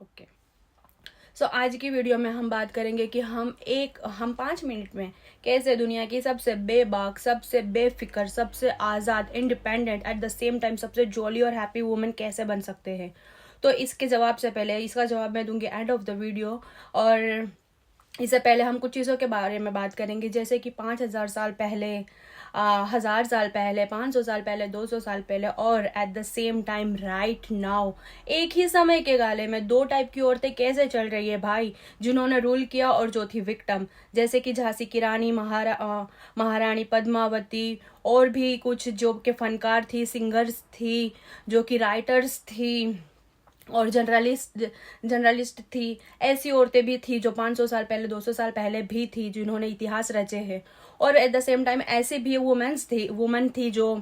Okay. सो आज की video में हम बात करेंगे कि हम 5 मिनट में कैसे दुनिया की सबसे बेबाक, सबसे बेफिक्र, सबसे आज़ाद, independent, at the same time सबसे जॉली और हैप्पी वुमन कैसे बन सकते हैं। तो इसके जवाब से पहले, इसका जवाब मैं दूंगी एंड ऑफ द वीडियो। और इससे पहले हम कुछ चीज़ों के बारे में बात करेंगे, जैसे कि 5,000 साल पहले, 1,000 साल पहले, 500 साल पहले, 200 साल पहले, और eight the same time right now एक ही समय के गाले में दो टाइप की औरतें कैसे चल रही है भाई, जिन्होंने रूल किया और जो थी विक्टिम, जैसे कि झांसी की रानी, महारानी पद्मावती, और भी कुछ जो के फनकार थी, सिंगर्स थी, जो कि राइटर्स थी, और जर्नलिस्ट थी। ऐसी औरतें भी थी जो 500 साल पहले, 200 साल पहले भी थी, जिन्होंने इतिहास रचे हैं। और एट द सेम टाइम ऐसे भी वुमेन थी जो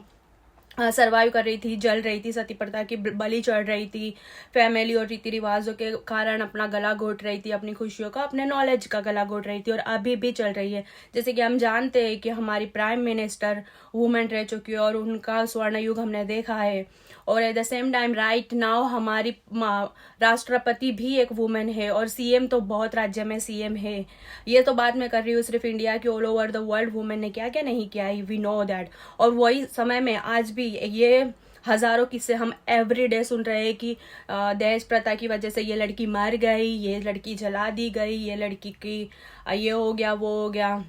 सरवाइव कर रही थी, जल रही थी, सती प्रथा की बलि चढ़ रही थी, फैमिली और रीति रिवाजों के कारण अपना गला घोट रही थी, अपनी खुशियों का, अपने नॉलेज का गला घोट रही थी, और अभी भी चल रही है। जैसे कि हम जानते हैं कि हमारी प्राइम मिनिस्टर वुमेन रह चुकी है और उनका स्वर्ण युग हमने देखा है। और eight the same time right now हमारी राष्ट्रपति भी एक वुमेन है, और सीएम तो बहुत राज्य में सीएम है। ये तो बात मैं कर रही हूँ सिर्फ इंडिया की, all over the world women ने क्या क्या नहीं किया है, वी नो दैट। और वही समय में आज भी ये हजारों किस्से हम एवरी डे सुन रहे हैं कि दहेज प्रथा की वजह से ये लड़की मर गई, ये लड़की जला दी गई, ये लड़की की ये हो गया, वो हो गया,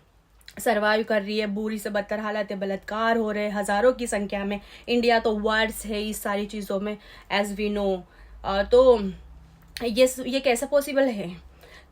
सरवाइव कर रही है, बुरी से बदतर हालत है, बलात्कार हो रहे हजारों की संख्या में। इंडिया तो वर्ड्स है इस सारी चीज़ों में, एज वी नो। तो ये कैसे पॉसिबल है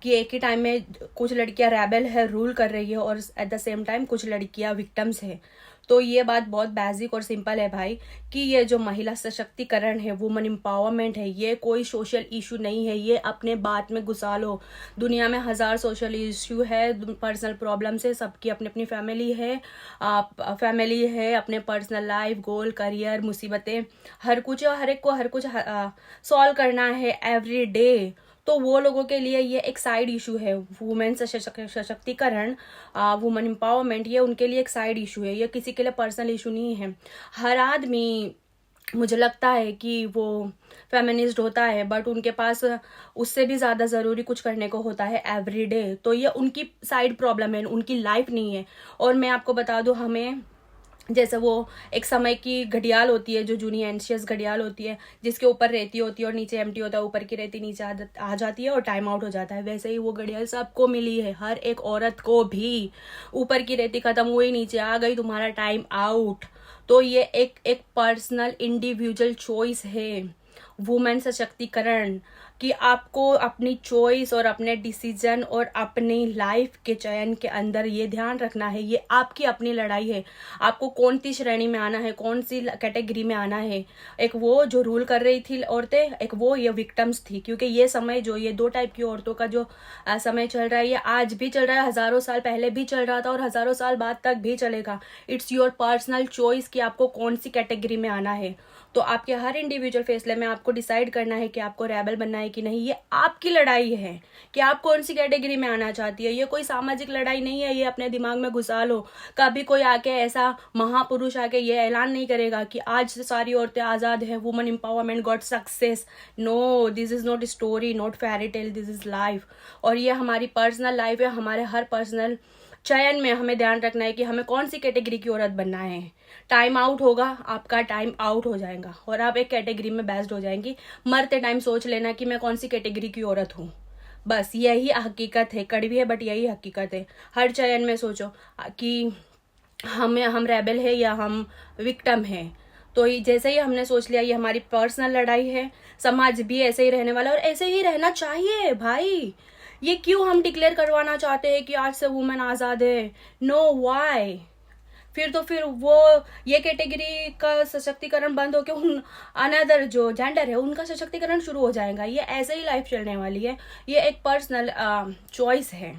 कि एक ही टाइम में कुछ लड़कियां रेबल है, रूल कर रही है, और एट द सेम टाइम कुछ लड़कियां विक्टिम्स है। तो ये बात बहुत बेसिक और सिंपल है भाई, कि ये जो महिला सशक्तिकरण है, वुमन एम्पावरमेंट है, ये कोई सोशल इशू नहीं है। ये अपने बात में घुसा लो। दुनिया में हजार सोशल इशू है, पर्सनल प्रॉब्लम्स है, सबकी अपनी अपनी फैमिली है, अपने पर्सनल लाइफ, गोल, करियर, मुसीबतें, हर कुछ हर कुछ सॉल्व करना है एवरी डे। तो वो लोगों के लिए ये एक साइड इशू है। वुमेन सशक्तिकरण, वुमेन एम्पावरमेंट, ये उनके लिए एक साइड इशू है, ये किसी के लिए पर्सनल इशू नहीं है। हर आदमी, मुझे लगता है कि वो फेमिनिस्ट होता है, बट उनके पास उससे भी ज़्यादा ज़रूरी कुछ करने को होता है एवरी डे। तो ये उनकी साइड प्रॉब्लम है, उनकी लाइफ नहीं है। और मैं आपको बता दूँ, हमें जैसे वो एक समय की घड़ियाल होती है, जो जूनी एंशियस घड़ियाल होती है, जिसके ऊपर रेती होती है और नीचे एम्प्टी होता है, ऊपर की रेती नीचे आ जाती है और टाइम आउट हो जाता है। वैसे ही वो घड़ियाल सबको मिली है, हर एक औरत को भी। ऊपर की रेती खत्म हुई, नीचे आ गई, तुम्हारा टाइम आउट। तो ये एक पर्सनल इंडिविजुअल चॉइस है, वुमेन सशक्तिकरण, कि आपको अपनी चॉइस और अपने डिसीजन और अपनी लाइफ के चयन के अंदर ये ध्यान रखना है, ये आपकी अपनी लड़ाई है। आपको कौन सी श्रेणी में आना है, कौन सी कैटेगरी में आना है। एक वो जो रूल कर रही थी औरतें, एक वो ये विक्टिम्स थी। क्योंकि ये समय जो ये दो टाइप की औरतों का जो समय चल रहा है, ये आज भी चल रहा है, हजारों साल पहले भी चल रहा था, और हजारों साल बाद तक भी चलेगा। इट्स योर पर्सनल चॉइस कि आपको कौन सी कैटेगरी में आना है। तो आपके हर इंडिविजुअल फैसले में आपको डिसाइड करना है कि आपको रेबल बनना है कि नहीं। ये आपकी लड़ाई है कि आप कौन सी कैटेगरी में आना चाहती है। ये कोई सामाजिक लड़ाई नहीं है, ये अपने दिमाग में घुसा लो। कभी कोई आके ऐसा महापुरुष आके ये ऐलान नहीं करेगा कि आज से सारी औरतें आजाद है, women empowerment got success. No, this is not story, not fairy tale, this is life. और ये हमारी पर्सनल लाइफ है। हमारे हर पर्सनल चयन में हमें ध्यान रखना है कि हमें कौन सी कैटेगरी की औरत बनना है। टाइम आउट होगा, आपका टाइम आउट हो जाएगा और आप एक कैटेगरी में बेस्ड हो जाएंगी। मरते टाइम सोच लेना कि मैं कौन सी कैटेगरी की औरत हूँ। बस यही हकीकत है, कड़वी है बट यही हकीकत है। हर चयन में सोचो कि हम रेबल है या हम विक्टिम है। तो जैसे ही हमने सोच लिया ये हमारी पर्सनल लड़ाई है, समाज भी ऐसे ही रहने वाला है और ऐसे ही रहना चाहिए भाई। ये क्यों हम डिक्लेयर करवाना चाहते हैं कि आज से वुमेन आजाद है? No, why? फिर वो ये कैटेगरी का सशक्तिकरण बंद होकर उन अनदर जो जेंडर है उनका सशक्तिकरण शुरू हो जाएगा। ये ऐसे ही लाइफ चलने वाली है। ये एक पर्सनल चॉइस है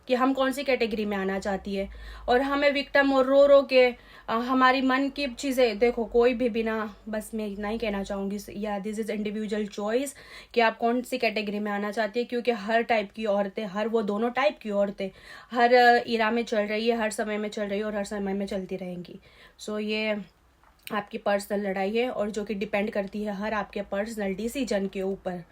कि हम कौन सी कैटेगरी में आना चाहती है। और हमें विक्टिम और रो रो के हमारी मन की चीज़ें देखो, कोई भी बिना, बस मैं इतना ही कहना चाहूँगी, या दिस इज इंडिविजुअल चॉइस कि आप कौन सी कैटेगरी में आना चाहती है। क्योंकि हर टाइप की औरतें, हर वो दोनों टाइप की औरतें हर इरा में चल रही है, हर समय में चल रही है और हर समय में चलती रहेंगी। सो ये आपकी पर्सनल लड़ाई है और जो कि डिपेंड करती है हर आपके पर्सनल डिसीजन के ऊपर।